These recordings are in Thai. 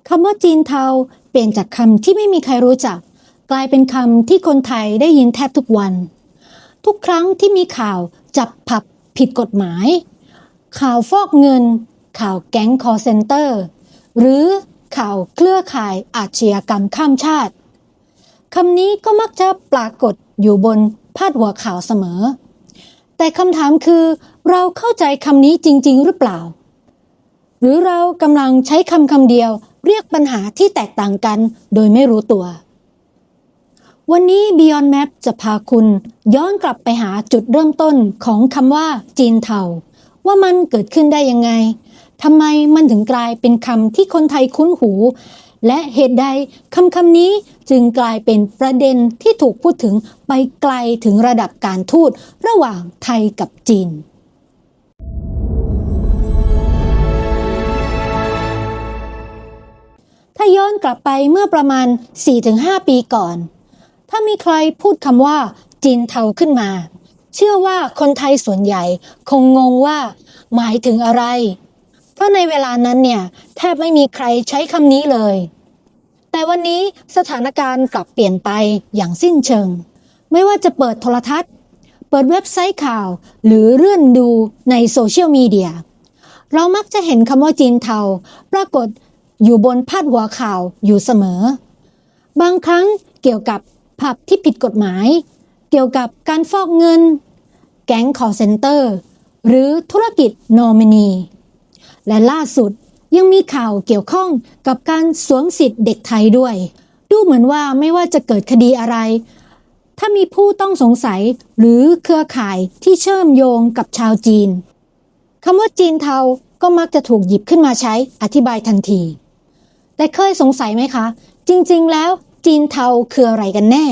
คำว่าจีนเทาเปลี่ยนจากคำที่ไม่มีใครรู้จักกลายเป็นคำที่คนไทยได้ยินแทบทุกวันทุกครั้งที่มีข่าวจับผับผิดกฎหมายข่าวฟอกเงินข่าวแก๊งคอลเซ็นเตอร์หรือข่าวเครือข่ายอาชญากรรมข้ามชาติคำนี้ก็มักจะปรากฏอยู่บนพาดหัวข่าวเสมอแต่คำถามคือเราเข้าใจคำนี้จริงๆหรือเปล่าหรือเรากำลังใช้คำเดียวเรียกปัญหาที่แตกต่างกันโดยไม่รู้ตัววันนี้ Beyond Map จะพาคุณย้อนกลับไปหาจุดเริ่มต้นของคำว่าจีนเทาว่ามันเกิดขึ้นได้ยังไงทำไมมันถึงกลายเป็นคำที่คนไทยคุ้นหูและเหตุใดคำนี้จึงกลายเป็นประเด็นที่ถูกพูดถึงไปไกลถึงระดับการทูตระหว่างไทยกับจีนถ้าย้อนกลับไปเมื่อประมาณ 4-5 ปีก่อนถ้ามีใครพูดคำว่าจีนเทาขึ้นมาเชื่อว่าคนไทยส่วนใหญ่คงงงว่าหมายถึงอะไรเพราะในเวลานั้นเนี่ยแทบไม่มีใครใช้คำนี้เลยแต่วันนี้สถานการณ์กลับเปลี่ยนไปอย่างสิ้นเชิงไม่ว่าจะเปิดโทรทัศน์เปิดเว็บไซต์ข่าวหรือเลื่อนดูในโซเชียลมีเดียเรามักจะเห็นคำว่าจีนเทาปรากฏอยู่บนพาดหัวข่าวอยู่เสมอบางครั้งเกี่ยวกับผับที่ผิดกฎหมายเกี่ยวกับการฟอกเงินแก๊งคอลเซ็นเตอร์หรือธุรกิจนอมินีและล่าสุดยังมีข่าวเกี่ยวข้องกับการสวมสิทธิ์เด็กไทยด้วยดูเหมือนว่าไม่ว่าจะเกิดคดีอะไรถ้ามีผู้ต้องสงสัยหรือเครือข่ายที่เชื่อมโยงกับชาวจีนคำว่าจีนเทาก็มักจะถูกหยิบขึ้นมาใช้อธิบายทันทีแต่เคยสงสัยไหมคะจริงๆแล้วจีนเทาคืออะไรกันแน่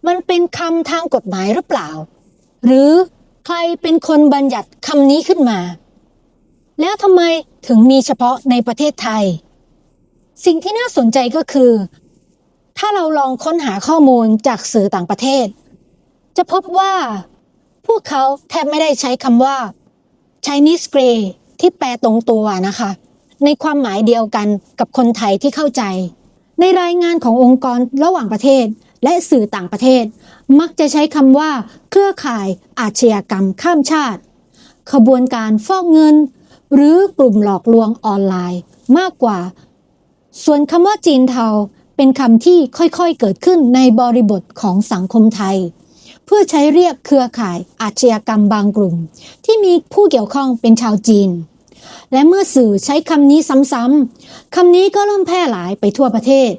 มันเป็นคำทางกฎหมายหรือเปล่าหรือใครเป็นคนบัญญัติคำนี้ขึ้นมาแล้วทำไมถึงมีเฉพาะในประเทศไทยสิ่งที่น่าสนใจก็คือถ้าเราลองค้นหาข้อมูลจากสื่อต่างประเทศจะพบว่าพวกเขาแทบไม่ได้ใช้คำว่า Chinese Grey ที่แปลตรงตัวนะคะในความหมายเดียวกันกับคนไทยที่เข้าใจในรายงานขององค์กรระหว่างประเทศและสื่อต่างประเทศมักจะใช้คำว่าเครือข่ายอาชญากรรมข้ามชาติขบวนการฟอกเงินหรือกลุ่มหลอกลวงออนไลน์มากกว่าส่วนคำว่าจีนเทาเป็นคำที่ค่อยๆเกิดขึ้นในบริบทของสังคมไทยเพื่อใช้เรียกเครือข่ายอาชญากรรมบางกลุ่มที่มีผู้เกี่ยวข้องเป็นชาวจีนและเมื่อสื่อใช้คำนี้ซ้ำๆคำนี้ก็เริ่มแพร่หลายไปทั่วประเทศ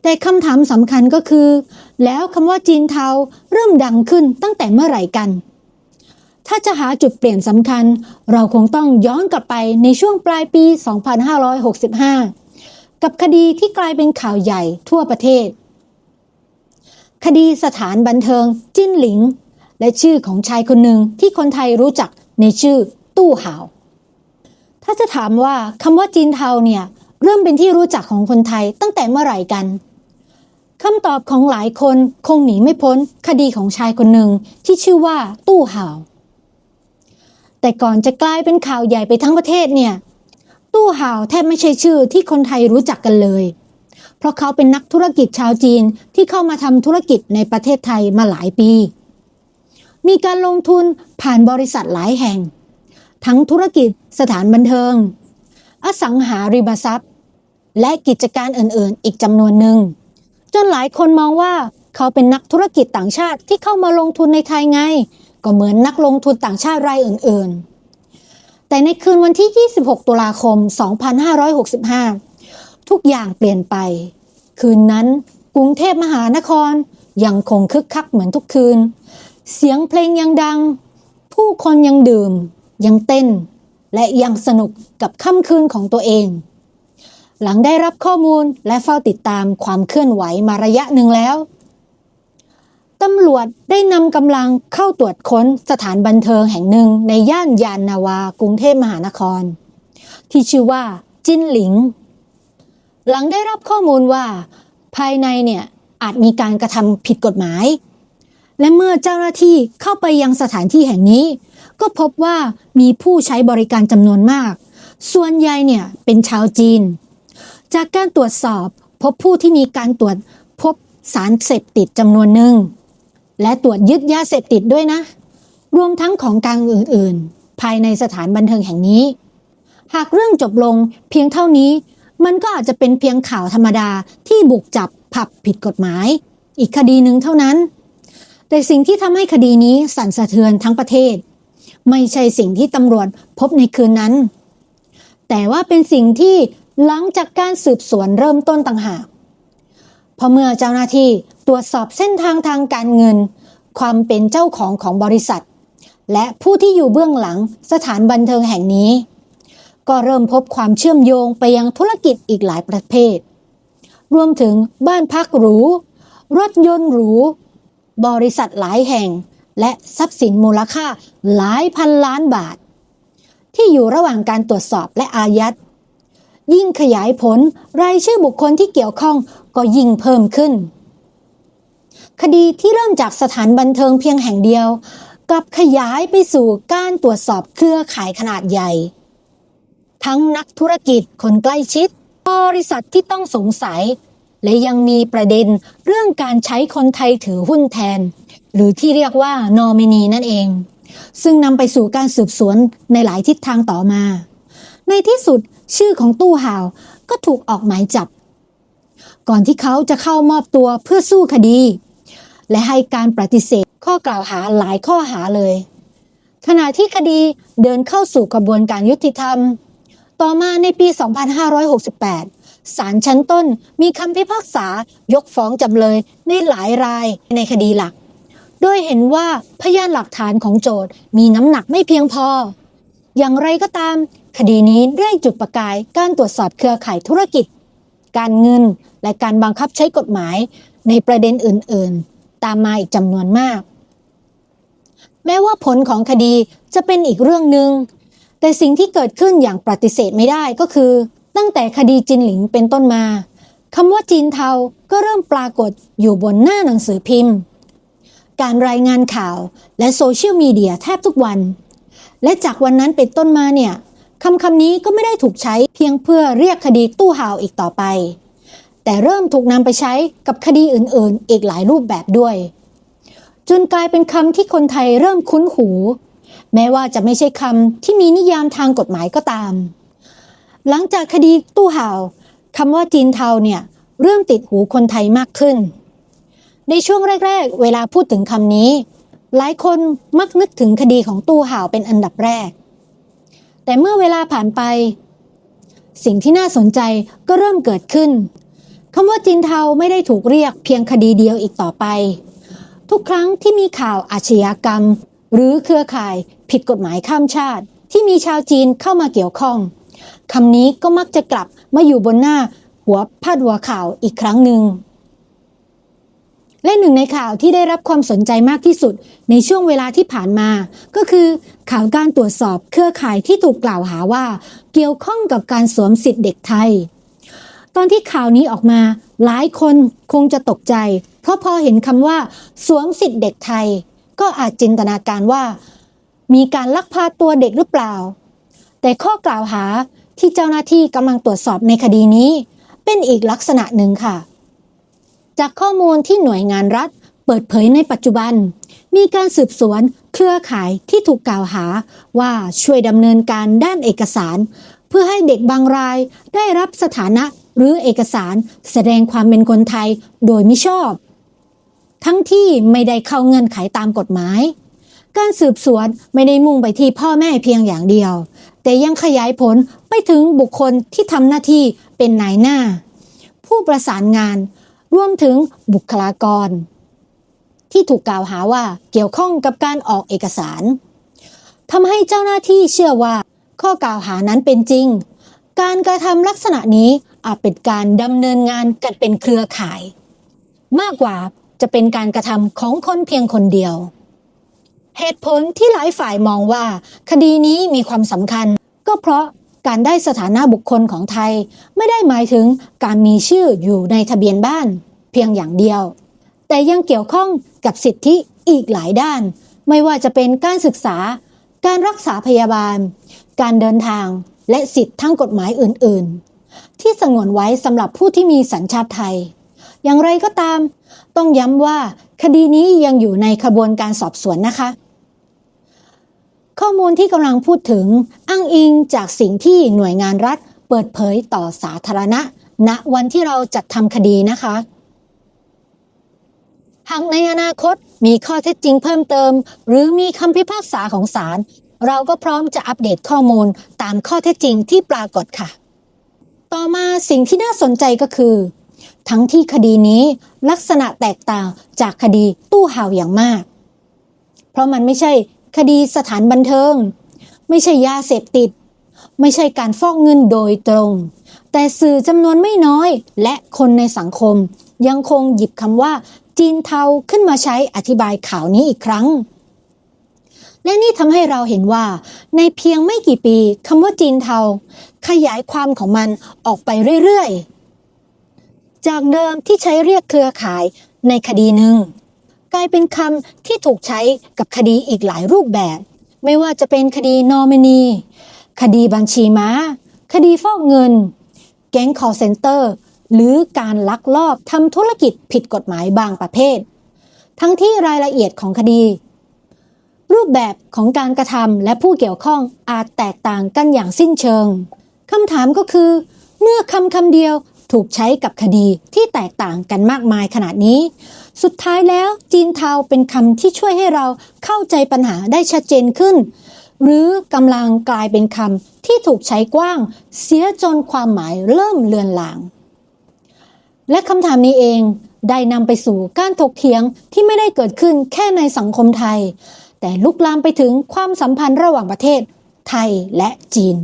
แต่คำถามสำคัญก็คือแล้วคำว่าจีนเทาเริ่มดังขึ้นตั้งแต่เมื่อไหร่กันถ้าจะหาจุดเปลี่ยนสำคัญเราคงต้องย้อนกลับไปในช่วงปลายปี 2565 กับคดีที่กลายเป็นข่าวใหญ่ทั่วประเทศคดีสถานบันเทิงจิ้นหลิงและชื่อของชายคนหนึ่งที่คนไทยรู้จักในชื่อตู้ห่าวถ้าจะถามว่าคำว่าจีนเทาเนี่ยเริ่มเป็นที่รู้จักของคนไทยตั้งแต่เมื่อไหร่กันคำตอบของหลายคนคงหนีไม่พ้นคดีของชายคนหนึ่งที่ชื่อว่าตู้ห่าวแต่ก่อนจะกลายเป็นข่าวใหญ่ไปทั้งประเทศเนี่ยตู้ห่าวแทบไม่ใช่ชื่อที่คนไทยรู้จักกันเลยเพราะเขาเป็นนักธุรกิจชาวจีนที่เข้ามาทำธุรกิจในประเทศไทยมาหลายปีมีการลงทุนผ่านบริษัทหลายแห่งทั้งธุรกิจสถานบันเทิงอสังหาริมทรัพย์และกิจการอื่นๆอีกจำนวนหนึ่งจนหลายคนมองว่าเขาเป็นนักธุรกิจต่างชาติที่เข้ามาลงทุนในไทยไงก็เหมือนนักลงทุนต่างชาติรายอื่นๆแต่ในคืนวันที่ 26 ตุลาคม 2565 ทุกอย่างเปลี่ยนไปคืนนั้นกรุงเทพมหานครยังคงคึกคักเหมือนทุกคืนเสียงเพลงยังดังผู้คนยังดื่มยังเต้นและยังสนุกกับค่ำคืนของตัวเองหลังได้รับข้อมูลและเฝ้าติดตามความเคลื่อนไหวมาระยะหนึ่งแล้วตำรวจได้นำกำลังเข้าตรวจค้นสถานบันเทิงแห่งหนึ่งในย่านยานนาวากรุงเทพมหานครที่ชื่อว่าจิ้นหลิงหลังได้รับข้อมูลว่าภายในเนี่ยอาจมีการกระทำผิดกฎหมายและเมื่อเจ้าหน้าที่เข้าไปยังสถานที่แห่งนี้ก็พบว่ามีผู้ใช้บริการจำนวนมากส่วนใหญ่เนี่ยเป็นชาวจีน จากการตรวจสอบพบผู้ที่มีการตรวจพบสารเสพติดจำนวนหนึ่งและตรวจยึดยาเสพติดด้วยนะรวมทั้งของกลางอื่นๆภายในสถานบันเทิงแห่งนี้หากเรื่องจบลงเพียงเท่านี้มันก็อาจจะเป็นเพียงข่าวธรรมดาที่บุกจับผับผิดกฎหมายอีกคดีหนึ่งเท่านั้นแต่สิ่งที่ทำให้คดีนี้สั่นสะเทือนทั้งประเทศไม่ใช่สิ่งที่ตำรวจพบในคืนนั้นแต่ว่าเป็นสิ่งที่หลังจากการสืบสวนเริ่มต้นต่างหากพอเมื่อเจ้าหน้าที่ตรวจสอบเส้นทางทางการเงินความเป็นเจ้าของบริษัทและผู้ที่อยู่เบื้องหลังสถานบันเทิงแห่งนี้ก็เริ่มพบความเชื่อมโยงไปยังธุรกิจอีกหลายประเภทรวมถึงบ้านพักหรูรถยนต์หรูบริษัทหลายแห่งและทรัพย์สินมูลค่าหลายพันล้านบาทที่อยู่ระหว่างการตรวจสอบและอายัดยิ่งขยายผลรายชื่อบุคคลที่เกี่ยวข้องก็ยิ่งเพิ่มขึ้นคดีที่เริ่มจากสถานบันเทิงเพียงแห่งเดียวกลับขยายไปสู่การตรวจสอบเครือข่ายขนาดใหญ่ทั้งนักธุรกิจคนใกล้ชิดบริษัทที่ต้องสงสัยและยังมีประเด็นเรื่องการใช้คนไทยถือหุ้นแทนหรือที่เรียกว่านอมินีนั่นเองซึ่งนำไปสู่การสืบสวนในหลายทิศทางต่อมาในที่สุดชื่อของตู้ห่าวก็ถูกออกหมายจับก่อนที่เขาจะเข้ามอบตัวเพื่อสู้คดีและให้การปฏิเสธข้อกล่าวหาหลายข้อหาเลยขณะที่คดีเดินเข้าสู่กระบวนการยุติธรรมต่อมาในปี 2568 ศาลชั้นต้นมีคำพิพากษายกฟ้องจำเลยในหลายรายในคดีหลักโดยเห็นว่าพยานหลักฐานของโจทก์มีน้ำหนักไม่เพียงพออย่างไรก็ตามคดีนี้ได้จุดประกายการตรวจสอบเครือข่ายธุรกิจการเงินและการบังคับใช้กฎหมายในประเด็นอื่นๆตามมาอีกจำนวนมากแม้ว่าผลของคดีจะเป็นอีกเรื่องหนึ่งแต่สิ่งที่เกิดขึ้นอย่างปฏิเสธไม่ได้ก็คือตั้งแต่คดีจินหลิงเป็นต้นมาคำว่าจีนเทาก็เริ่มปรากฏอยู่บนหน้าหนังสือพิมพ์การรายงานข่าวและโซเชียลมีเดียแทบทุกวันและจากวันนั้นเป็นต้นมาเนี่ยคำนี้ก็ไม่ได้ถูกใช้เพียงเพื่อเรียกคดีตู้ห่าวอีกต่อไปแต่เริ่มถูกนำไปใช้กับคดีอื่นๆอีกหลายรูปแบบด้วยจนกลายเป็นคำที่คนไทยเริ่มคุ้นหูแม้ว่าจะไม่ใช่คำที่มีนิยามทางกฎหมายก็ตามหลังจากคดีตู้ห่าวคำว่าจีนเทาเนี่ยเริ่มติดหูคนไทยมากขึ้นในช่วงแรกๆเวลาพูดถึงคำนี้หลายคนมักนึกถึงคดีของตู้ห่าวเป็นอันดับแรกแต่เมื่อเวลาผ่านไปสิ่งที่น่าสนใจก็เริ่มเกิดขึ้นคำว่าจีนเทาไม่ได้ถูกเรียกเพียงคดีเดียวอีกต่อไปทุกครั้งที่มีข่าวอาชญากรรมหรือเครือข่ายผิดกฎหมายข้ามชาติที่มีชาวจีนเข้ามาเกี่ยวข้องคำนี้ก็มักจะกลับมาอยู่บนหน้าหัวพาดหัวข่าวอีกครั้งหนึ่งและหนึ่งในข่าวที่ได้รับความสนใจมากที่สุดในช่วงเวลาที่ผ่านมาก็คือข่าวการตรวจสอบเครือข่ายที่ถูกกล่าวหาว่าเกี่ยวข้องกับการสวมสิทธิเด็กไทยตอนที่ข่าวนี้ออกมาหลายคนคงจะตกใจเพราะพอเห็นคำว่าสวมสิทธิเด็กไทยก็อาจจินตนาการว่ามีการลักพาตัวเด็กหรือเปล่าแต่ข้อกล่าวหาที่เจ้าหน้าที่กำลังตรวจสอบในคดีนี้เป็นอีกลักษณะหนึ่งค่ะจากข้อมูลที่หน่วยงานรัฐเปิดเผยในปัจจุบันมีการสืบสวนเครือข่ายที่ถูกกล่าวหาว่าช่วยดำเนินการด้านเอกสารเพื่อให้เด็กบางรายได้รับสถานะหรือเอกสารแสดงความเป็นคนไทยโดยมิชอบทั้งที่ไม่ได้เข้าเงื่อนไขตามกฎหมายการสืบสวนไม่ได้มุ่งไปที่พ่อแม่เพียงอย่างเดียวแต่ยังขยายผลไปถึงบุคคลที่ทำหน้าที่เป็นนายหน้าผู้ประสานงานรวมถึงบุคลากรที่ถูกกล่าวหาว่าเกี่ยวข้องกับการออกเอกสารทำให้เจ้าหน้าที่เชื่อว่าข้อกล่าวหานั้นเป็นจริงการกระทำลักษณะนี้อาจเป็นการดำเนินงานกันเป็นเครือข่ายมากกว่าจะเป็นการกระทำของคนเพียงคนเดียวเหตุผลที่หลายฝ่ายมองว่าคดีนี้มีความสำคัญก็เพราะการได้สถานะบุคคลของไทยไม่ได้หมายถึงการมีชื่ออยู่ในทะเบียนบ้านเพียงอย่างเดียวแต่ยังเกี่ยวข้องกับสิทธิอีกหลายด้านไม่ว่าจะเป็นการศึกษาการรักษาพยาบาลการเดินทางและสิทธิทางกฎหมายอื่น ที่สงวนไว้สำหรับผู้ที่มีสัญชาติไทยอย่างไรก็ตามต้องย้ำว่าคดีนี้ยังอยู่ในกระบวนการสอบสวนนะคะข้อมูลที่กำลังพูดถึงอ้างอิงจากสิ่งที่หน่วยงานรัฐเปิดเผยต่อสาธารณะณวันที่เราจัดทำคดีนะคะหากในอนาคตมีข้อเท็จจริงเพิ่มเติมหรือมีคำพิพากษาของศาลเราก็พร้อมจะอัปเดตข้อมูลตามข้อเท็จจริงที่ปรากฏค่ะต่อมาสิ่งที่น่าสนใจก็คือทั้งที่คดีนี้ลักษณะแตกต่างจากคดีตู้ห่าวอย่างมากเพราะมันไม่ใช่คดีสถานบันเทิงไม่ใช่ยาเสพติดไม่ใช่การฟอกเงินโดยตรงแต่สื่อจำนวนไม่น้อยและคนในสังคมยังคงหยิบคำว่าจีนเทาขึ้นมาใช้อธิบายข่าวนี้อีกครั้งและนี่ทำให้เราเห็นว่าในเพียงไม่กี่ปีคำว่าจีนเทาขยายความของมันออกไปเรื่อยๆจากเดิมที่ใช้เรียกเครือข่ายในคดีหนึ่งกลายเป็นคำที่ถูกใช้กับคดีอีกหลายรูปแบบไม่ว่าจะเป็นคดีนอมินีคดีบัญชีม้าคดีฟอกเงินแก๊งคอลเซ็นเตอร์หรือการลักลอบทำธุรกิจผิดกฎหมายบางประเภททั้งที่รายละเอียดของคดีรูปแบบของการกระทำและผู้เกี่ยวข้องอาจแตกต่างกันอย่างสิ้นเชิงคำถามก็คือเมื่อคำเดียวถูกใช้กับคดีที่แตกต่างกันมากมายขนาดนี้สุดท้ายแล้วจีนเทาเป็นคำที่ช่วยให้เราเข้าใจปัญหาได้ชัดเจนขึ้นหรือกำลังกลายเป็นคำที่ถูกใช้กว้างเสียจนความหมายเริ่มเลือนลางและคำถามนี้เองได้นำไปสู่การถกเถียงที่ไม่ได้เกิดขึ้นแค่ในสังคมไทยแต่ลุกลามไปถึงความสัมพันธ์ระหว่างประเทศไทยและจีน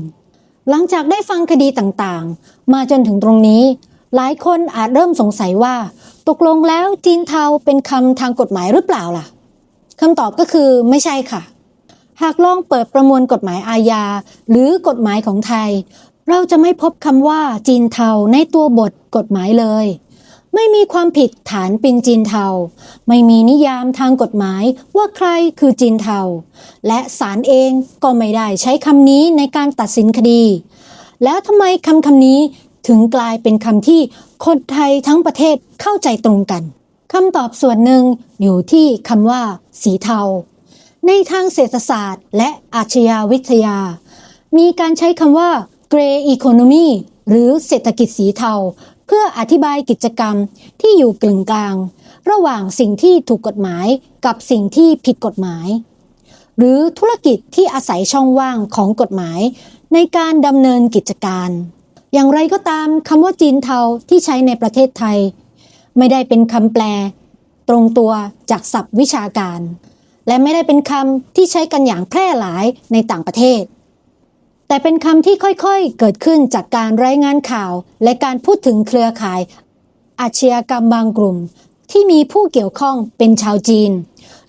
หลังจากได้ฟังคดีต่างๆมาจนถึงตรงนี้หลายคนอาจเริ่มสงสัยว่าตกลงแล้วจีนเทาเป็นคำทางกฎหมายหรือเปล่าล่ะคำตอบก็คือไม่ใช่ค่ะหากลองเปิดประมวลกฎหมายอาญาหรือกฎหมายของไทยเราจะไม่พบคำว่าจีนเทาในตัวบทกฎหมายเลยไม่มีความผิดฐานเป็นจีนเทาไม่มีนิยามทางกฎหมายว่าใครคือจีนเทาและศาลเองก็ไม่ได้ใช้คำนี้ในการตัดสินคดีแล้วทำไมคำนี้ถึงกลายเป็นคำที่คนไทยทั้งประเทศเข้าใจตรงกันคำตอบส่วนหนึ่งอยู่ที่คำว่าสีเทาในทางเศรษฐศาสตร์และอาชญาวิทยามีการใช้คำว่า Grey Economy หรือเศรษฐกิจสีเทาเพื่ออธิบายกิจกรรมที่อยู่กึ่งกลางระหว่างสิ่งที่ถูกกฎหมายกับสิ่งที่ผิดกฎหมายหรือธุรกิจที่อาศัยช่องว่างของกฎหมายในการดำเนินกิจการอย่างไรก็ตามคำว่าจีนเทาที่ใช้ในประเทศไทยไม่ได้เป็นคำแปลตรงตัวจากศัพท์วิชาการและไม่ได้เป็นคำที่ใช้กันอย่างแพร่หลายในต่างประเทศแต่เป็นคำที่ค่อยๆเกิดขึ้นจากการรายงานข่าวและการพูดถึงเครือข่ายอาชญากรรมบางกลุ่มที่มีผู้เกี่ยวข้องเป็นชาวจีน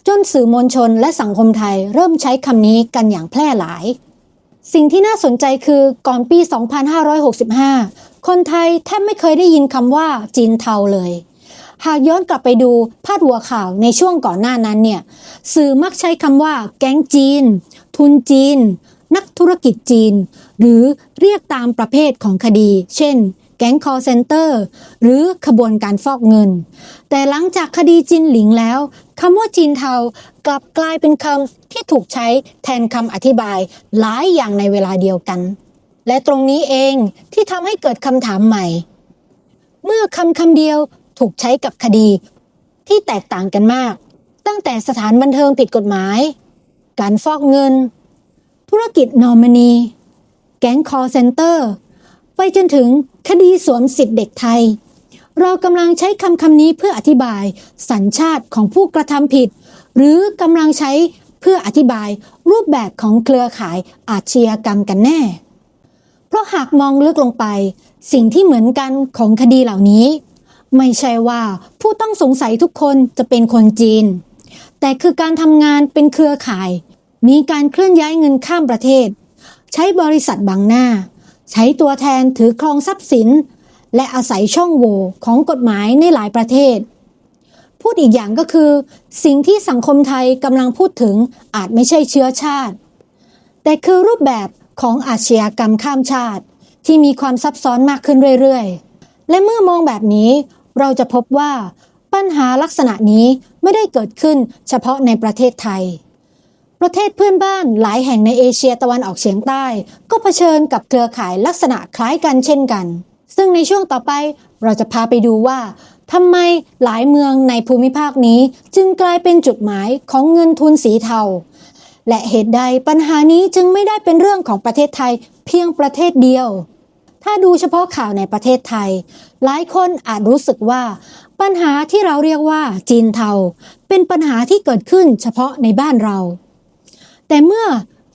จนสื่อมวลชนและสังคมไทยเริ่มใช้คำนี้กันอย่างแพร่หลายสิ่งที่น่าสนใจคือก่อนปี 2565 คนไทยแทบไม่เคยได้ยินคำว่าจีนเทาเลยหากย้อนกลับไปดูพาดหัวข่าวในช่วงก่อนหน้านั้นเนี่ยสื่อมักใช้คำว่าแก๊งจีนทุนจีนนักธุรกิจจีนหรือเรียกตามประเภทของคดีเช่นแก๊งคอลเซ็นเตอร์หรือขบวนการฟอกเงินแต่หลังจากคดีจินหลิงแล้วคำว่าจีนเทากลับกลายเป็นคำที่ถูกใช้แทนคำอธิบายหลายอย่างในเวลาเดียวกันและตรงนี้เองที่ทำให้เกิดคำถามใหม่เมื่อคำเดียวถูกใช้กับคดีที่แตกต่างกันมากตั้งแต่สถานบันเทิงผิดกฎหมายการฟอกเงินธุรกิจนอมินีแก๊งคอลเซ็นเตอร์ไปจนถึงคดีสวมสิทธิเด็กไทยเรากำลังใช้คำนี้เพื่ออธิบายสัญชาติของผู้กระทำผิดหรือกำลังใช้เพื่ออธิบายรูปแบบของเครือข่ายอาชญากรรมกันแน่เพราะหากมองลึกลงไปสิ่งที่เหมือนกันของคดีเหล่านี้ไม่ใช่ว่าผู้ต้องสงสัยทุกคนจะเป็นคนจีนแต่คือการทำงานเป็นเครือข่ายมีการเคลื่อนย้ายเงินข้ามประเทศใช้บริษัทบังหน้าใช้ตัวแทนถือครองทรัพย์สินและอาศัยช่องโหว่ของกฎหมายในหลายประเทศพูดอีกอย่างก็คือสิ่งที่สังคมไทยกำลังพูดถึงอาจไม่ใช่เชื้อชาติแต่คือรูปแบบของอาชญากรรมข้ามชาติ ที่มีความซับซ้อนมากขึ้นเรื่อยๆและเมื่อมองแบบนี้เราจะพบว่าปัญหาลักษณะนี้ไม่ได้เกิดขึ้นเฉพาะในประเทศไทยประเทศเพื่อนบ้านหลายแห่งในเอเชียตะวันออกเฉียงใต้ก็เผชิญกับเครือข่ายลักษณะคล้ายกันเช่นกันซึ่งในช่วงต่อไปเราจะพาไปดูว่าทำไมหลายเมืองในภูมิภาคนี้จึงกลายเป็นจุดหมายของเงินทุนสีเทาและเหตุใดปัญหานี้จึงไม่ได้เป็นเรื่องของประเทศไทยเพียงประเทศเดียวถ้าดูเฉพาะข่าวในประเทศไทยหลายคนอาจรู้สึกว่าปัญหาที่เราเรียกว่าจีนเทาเป็นปัญหาที่เกิดขึ้นเฉพาะในบ้านเราแต่เมื่อ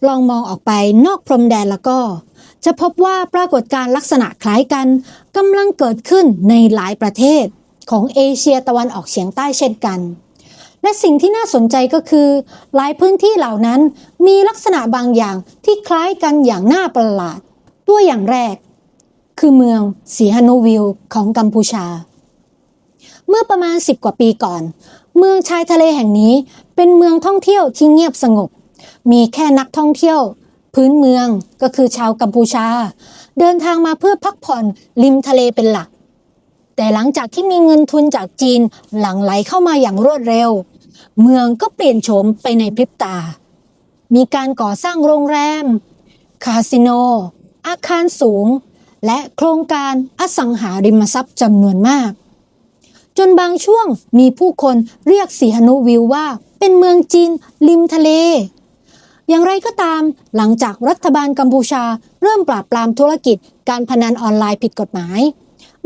ลองมองออกไปนอกพรมแดนแล้วก็จะพบว่าปรากฏการณ์ลักษณะคล้ายกันกำลังเกิดขึ้นในหลายประเทศของเอเชียตะวันออกเฉียงใต้เช่นกันและสิ่งที่น่าสนใจก็คือหลายพื้นที่เหล่านั้นมีลักษณะบางอย่างที่คล้ายกันอย่างน่าประหลาดตัวอย่างแรกคือเมืองสีหนุวิลของกัมพูชาเมื่อประมาณ10 กว่าปีก่อนเมืองชายทะเลแห่งนี้เป็นเมืองท่องเที่ยวที่เงียบสงบมีแค่นักท่องเที่ยวพื้นเมืองก็คือชาวกัมพูชาเดินทางมาเพื่อพักผ่อนริมทะเลเป็นหลักแต่หลังจากที่มีเงินทุนจากจีนหลั่งไหลเข้ามาอย่างรวดเร็วเมืองก็เปลี่ยนโฉมไปในพริบตามีการก่อสร้างโรงแรมคาสิโนอาคารสูงและโครงการอสังหาริมทรัพย์จำนวนมากจนบางช่วงมีผู้คนเรียกสีหนุวิลว่าเป็นเมืองจีนริมทะเลอย่างไรก็ตามหลังจากรัฐบาลกัมพูชาเริ่มปราบปรามธุรกิจการพนันออนไลน์ผิดกฎหมาย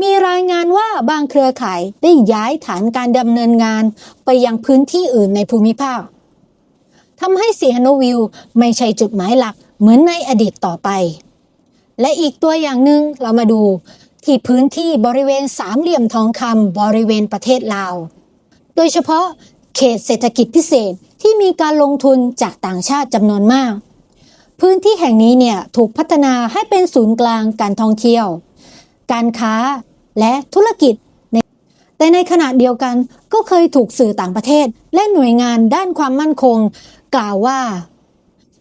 มีรายงานว่าบางเครือข่ายได้ย้ายฐานการดำเนินงานไปยังพื้นที่อื่นในภูมิภาคทำให้สีหนุวิลไม่ใช่จุดหมายหลักเหมือนในอดีตต่อไปและอีกตัวอย่างหนึ่งเรามาดูที่พื้นที่บริเวณสามเหลี่ยมทองคำบริเวณประเทศลาวโดยเฉพาะเขตเศรษฐกิจพิเศษที่มีการลงทุนจากต่างชาติจำนวนมากพื้นที่แห่งนี้เนี่ยถูกพัฒนาให้เป็นศูนย์กลางการท่องเที่ยวการค้าและธุรกิจแต่ในขณะเดียวกันก็เคยถูกสื่อต่างประเทศและหน่วยงานด้านความมั่นคงกล่าวว่า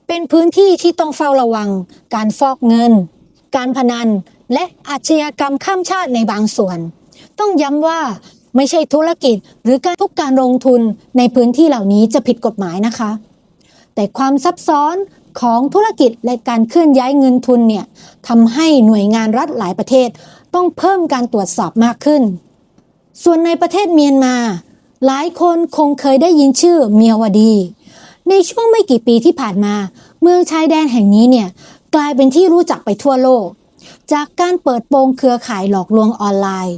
เป็นพื้นที่ที่ต้องเฝ้าระวังการฟอกเงินการพนันและอาชญากรรมข้ามชาติในบางส่วนต้องย้ำว่าไม่ใช่ธุรกิจหรือทุกการลงทุนในพื้นที่เหล่านี้จะผิดกฎหมายนะคะแต่ความซับซ้อนของธุรกิจและการเคลื่อนย้ายเงินทุนเนี่ยทำให้หน่วยงานรัฐหลายประเทศต้องเพิ่มการตรวจสอบมากขึ้นส่วนในประเทศเมียนมาหลายคนคงเคยได้ยินชื่อเมียวดีในช่วงไม่กี่ปีที่ผ่านมาเมืองชายแดนแห่งนี้เนี่ยกลายเป็นที่รู้จักไปทั่วโลกจากการเปิดโปงเครือข่ายหลอกลวงออนไลน์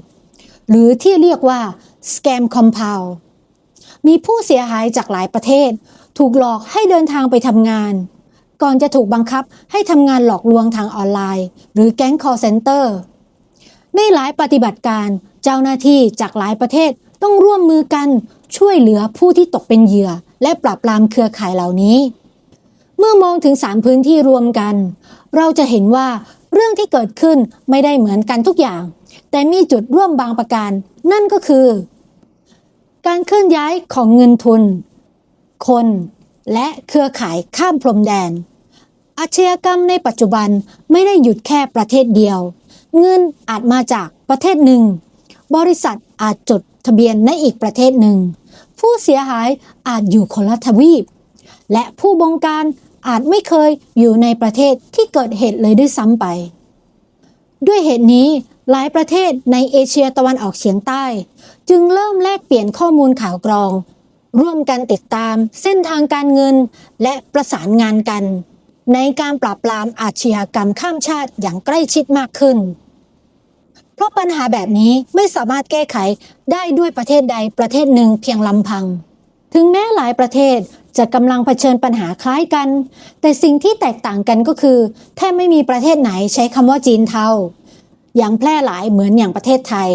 หรือที่เรียกว่า Scam Compound มีผู้เสียหายจากหลายประเทศถูกหลอกให้เดินทางไปทำงานก่อนจะถูกบังคับให้ทำงานหลอกลวงทางออนไลน์หรือแก๊ง call center ในหลายปฏิบัติการเจ้าหน้าที่จากหลายประเทศต้องร่วมมือกันช่วยเหลือผู้ที่ตกเป็นเหยื่อและปราบปรามเครือข่ายเหล่านี้เมื่อมองถึง3พื้นที่รวมกันเราจะเห็นว่าเรื่องที่เกิดขึ้นไม่ได้เหมือนกันทุกอย่างแต่มีจุดร่วมบางประการนั่นก็คือการเคลื่อนย้ายของเงินทุนคนและเครือข่ายข้ามพรมแดนอาชญากรรมในปัจจุบันไม่ได้หยุดแค่ประเทศเดียวเงินอาจมาจากประเทศหนึ่งบริษัทอาจจดทะเบียนในอีกประเทศหนึ่งผู้เสียหายอาจอยู่คนละทวีปและผู้บงการอาจไม่เคยอยู่ในประเทศที่เกิดเหตุเลยด้วยซ้ำไปด้วยเหตุนี้หลายประเทศในเอเชียตะวันออกเฉียงใต้จึงเริ่มแลกเปลี่ยนข้อมูลข่าวกรองร่วมกันติดตามเส้นทางการเงินและประสานงานกันในการปราบปรามอาชญากรรมข้ามชาติอย่างใกล้ชิดมากขึ้นเพราะปัญหาแบบนี้ไม่สามารถแก้ไขได้ด้วยประเทศใดประเทศหนึ่งเพียงลำพังถึงแม้หลายประเทศจะกำลังเผชิญปัญหาคล้ายกันแต่สิ่งที่แตกต่างกันก็คือแทบไม่มีประเทศไหนใช้คำว่าจีนเทาอย่างแพร่หลายเหมือนอย่างประเทศไทย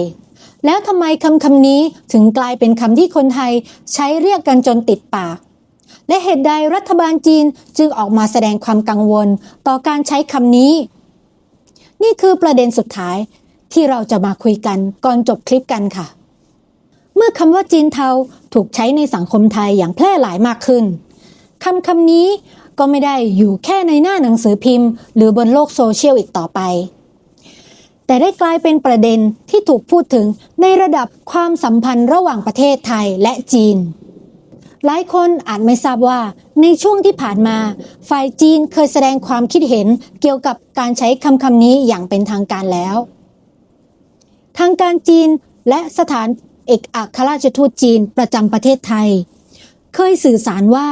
แล้วทำไมคำนี้ถึงกลายเป็นคำที่คนไทยใช้เรียกกันจนติดปากและเหตุใดรัฐบาลจีนจึงออกมาแสดงความกังวลต่อการใช้คำนี้นี่คือประเด็นสุดท้ายที่เราจะมาคุยกันก่อนจบคลิปกันค่ะเมื่อคำว่าจีนเทาถูกใช้ในสังคมไทยอย่างแพร่หลายมากขึ้นคำนี้ก็ไม่ได้อยู่แค่ในหน้าหนังสือพิมพ์หรือบนโลกโซเชียลอีกต่อไป แต่ได้กลายเป็นประเด็นที่ถูกพูดถึงในระดับความสัมพันธ์ระหว่างประเทศไทยและจีนหลายคนอาจไม่ทราบว่าในช่วงที่ผ่านมาฝ่ายจีนเคยแสดงความคิดเห็นเกี่ยวกับการใช้คำนี้อย่างเป็นทางการแล้วทางการจีนและสถานเอกอัครราชทูตจีนประจำประเทศไทยเคยสื่อสารว่า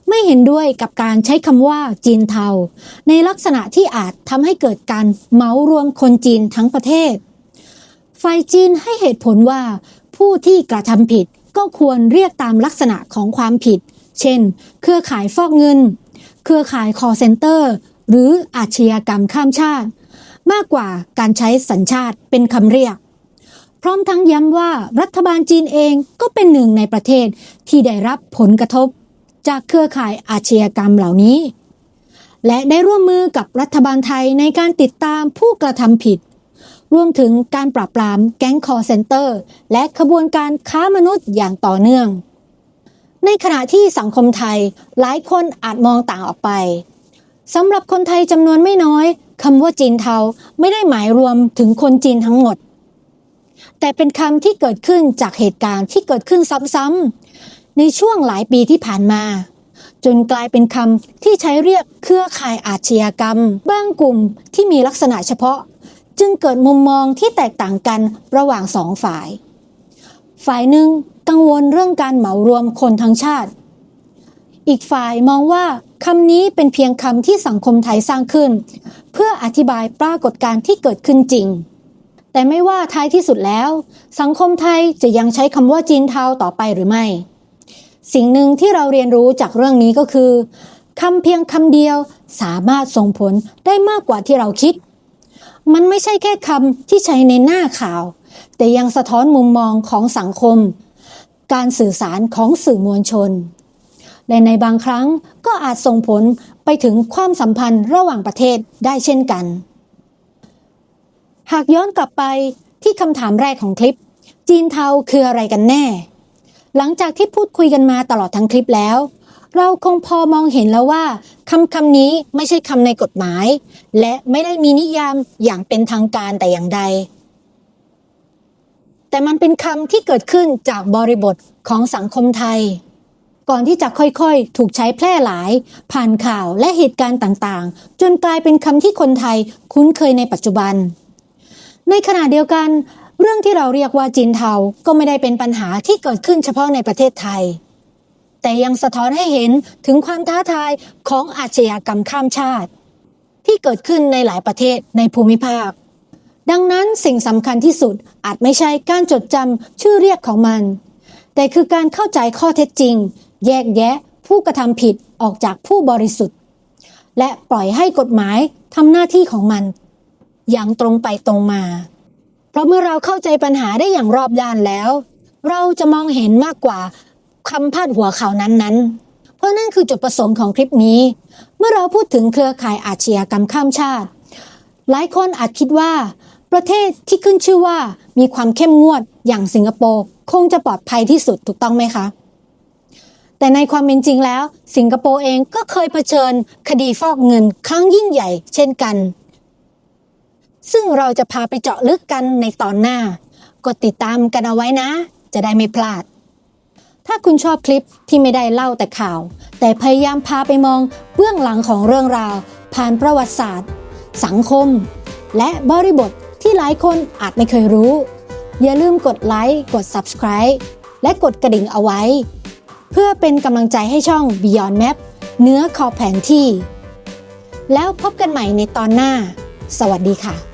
ไม่เห็นด้วยกับการใช้คำว่าจีนเทาในลักษณะที่อาจทำให้เกิดการเหมารวมคนจีนทั้งประเทศฝ่ายจีนให้เหตุผลว่าผู้ที่กระทำผิดก็ควรเรียกตามลักษณะของความผิดเช่นเครือข่ายฟอกเงินเครือข่ายคอลเซ็นเตอร์หรืออาชญากรรมข้ามชาติมากกว่าการใช้สัญชาติเป็นคำเรียกพร้อมทั้งย้ำว่ารัฐบาลจีนเองก็เป็นหนึ่งในประเทศที่ได้รับผลกระทบจากเครือข่ายอาชญากรรมเหล่านี้และได้ร่วมมือกับรัฐบาลไทยในการติดตามผู้กระทำผิดรวมถึงการปราบปรามแก๊งคอลเซ็นเตอร์และขบวนการค้ามนุษย์อย่างต่อเนื่องในขณะที่สังคมไทยหลายคนอาจมองต่างออกไปสำหรับคนไทยจำนวนไม่น้อยคำว่าจีนเทาไม่ได้หมายรวมถึงคนจีนทั้งหมดแต่เป็นคำที่เกิดขึ้นจากเหตุการณ์ที่เกิดขึ้นซ้ำๆในช่วงหลายปีที่ผ่านมาจนกลายเป็นคำที่ใช้เรียกเครือข่ายอาชญากรรมบางกลุ่มที่มีลักษณะเฉพาะจึงเกิดมุมมองที่แตกต่างกันระหว่างสองฝ่ายหนึ่งกังวลเรื่องการเหมารวมคนทั้งชาติอีกฝ่ายมองว่าคำนี้เป็นเพียงคำที่สังคมไทยสร้างขึ้นเพื่ออธิบายปรากฏการณ์ที่เกิดขึ้นจริงแต่ไม่ว่าท้ายที่สุดแล้วสังคมไทยจะยังใช้คำว่าจีนเทาต่อไปหรือไม่สิ่งหนึ่งที่เราเรียนรู้จากเรื่องนี้ก็คือคำเพียงคำเดียวสามารถส่งผลได้มากกว่าที่เราคิดมันไม่ใช่แค่คำที่ใช้ในหน้าข่าวแต่ยังสะท้อนมุมมองของสังคมการสื่อสารของสื่อมวลชนและในบางครั้งก็อาจส่งผลไปถึงความสัมพันธ์ระหว่างประเทศได้เช่นกันหากย้อนกลับไปที่คำถามแรกของคลิปจีนเทาคืออะไรกันแน่หลังจากที่พูดคุยกันมาตลอดทั้งคลิปแล้วเราคงพอมองเห็นแล้วว่าคำนี้ไม่ใช่คำในกฎหมายและไม่ได้มีนิยามอย่างเป็นทางการแต่อย่างใดแต่มันเป็นคำที่เกิดขึ้นจากบริบทของสังคมไทยก่อนที่จะค่อยๆถูกใช้แพร่หลายผ่านข่าวและเหตุการณ์ต่างๆจนกลายเป็นคำที่คนไทยคุ้นเคยในปัจจุบันในขณะเดียวกันเรื่องที่เราเรียกว่าจีนเทาก็ไม่ได้เป็นปัญหาที่เกิดขึ้นเฉพาะในประเทศไทยแต่ยังสะท้อนให้เห็นถึงความท้าทายของอาชญากรรมข้ามชาติที่เกิดขึ้นในหลายประเทศในภูมิภาคดังนั้นสิ่งสำคัญที่สุดอาจไม่ใช่การจดจำชื่อเรียกของมันแต่คือการเข้าใจข้อเท็จจริงแยกแยะผู้กระทำผิดออกจากผู้บริสุทธิ์และปล่อยให้กฎหมายทำหน้าที่ของมันอย่างตรงไปตรงมาเพราะเมื่อเราเข้าใจปัญหาได้อย่างรอบด้านแล้วเราจะมองเห็นมากกว่าคำพาดหัวข่าวนั้นๆเพราะนั่นคือจุดประสงค์ของคลิปนี้เมื่อเราพูดถึงเครือข่ายอาชญากรรมข้ามชาติหลายคนอาจคิดว่าประเทศที่ขึ้นชื่อว่ามีความเข้มงวดอย่างสิงคโปร์คงจะปลอดภัยที่สุดถูกต้องไหมคะแต่ในความเป็นจริงแล้วสิงคโปร์เองก็เคยเผชิญคดีฟอกเงินครั้งยิ่งใหญ่เช่นกันซึ่งเราจะพาไปเจาะลึกกันในตอนหน้ากดติดตามกันเอาไว้นะจะได้ไม่พลาดถ้าคุณชอบคลิปที่ไม่ได้เล่าแต่ข่าวแต่พยายามพาไปมองเบื้องหลังของเรื่องราวผ่านประวัติศาสตร์สังคมและบริบทที่หลายคนอาจไม่เคยรู้อย่าลืมกดไลค์กด Subscribe และกดกระดิ่งเอาไว้เพื่อเป็นกำลังใจให้ช่อง Beyond Map เหนือขอบแผนที่แล้วพบกันใหม่ในตอนหน้าสวัสดีค่ะ